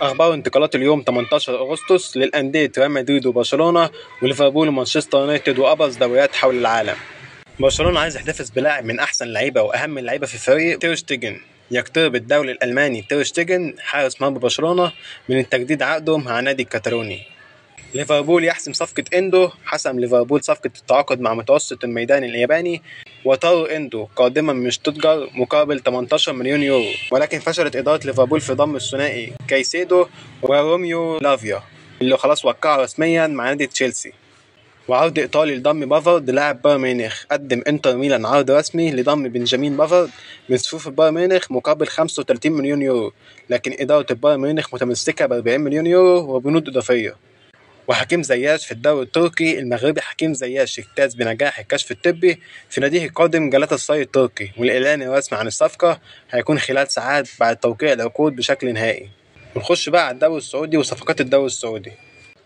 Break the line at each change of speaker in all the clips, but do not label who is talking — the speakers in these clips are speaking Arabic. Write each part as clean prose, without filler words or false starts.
أخبار انتقالات اليوم 18 أغسطس للأندية ريال مدريد وبرشلونة وليفربول ومانشستر يونايتد وأبرز دوريات حول العالم. برشلونة عايز يحتفظ بلاعب من أحسن اللعيبة وأهم اللعيبة في الفريق تير شتيجن. يقترب الدولي الألماني تير شتيجن حارس مرمى برشلونة من التجديد عقده مع نادي الكتالوني. ليفربول يحسم صفقة إندو. حسم ليفربول صفقة التعاقد مع متوسط الميدان الياباني وتارو إندو قادما من شتوتجارت مقابل 18 مليون يورو، ولكن فشلت إدارة ليفربول في ضم الثنائي كايسيدو وروميو لافيا اللي خلاص وقعوا رسميا مع نادي تشيلسي. وعرض إيطالي لضم بافارد لاعب بايرن ميونخ. قدم إنتر ميلان عرض رسمي لضم بنجامين بافارد من صفوف بايرن ميونخ مقابل 35 مليون يورو، لكن إدارة بايرن ميونخ متمسكة ب 40 مليون يورو وبنود إضافية. وحكيم زياش في الدوري التركي. المغربي حكيم زياش اجتاز بنجاح الكشف الطبي في ناديه القادم جالاتا التركي، والإعلان الرسمي عن الصفقة هيكون خلال ساعات بعد توقيع العقود بشكل نهائي. نخش بقى على الدوري السعودي وصفقات الدوري السعودي.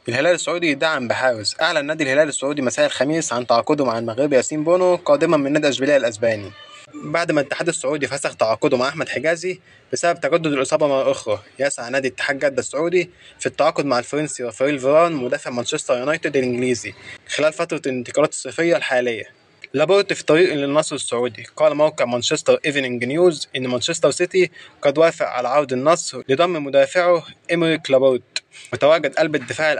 الهلال السعودي يدعم بحارس. أعلن نادي الهلال السعودي مساء الخميس عن تعاقده مع المغربي ياسين بونو قادما من نادي أشبيلية الأسباني، بعد ما الاتحاد السعودي فسخ تعاقده مع أحمد حجازي بسبب تجدد الإصابة مرة أخرى. يسعى نادي اتحاد جدة السعودي في التعاقد مع الفرنسي رافائيل فاران مدافع مانشستر يونايتد الإنجليزي خلال فترة الانتقالات الصيفية الحالية. لابورت في طريق للنصر السعودي. قال موقع مانشستر إيفنينج نيوز إن مانشستر سيتي قد وافق على عرض النصر لضم مدافعه إيمريك لابورت. وتواجد قلب الدفاع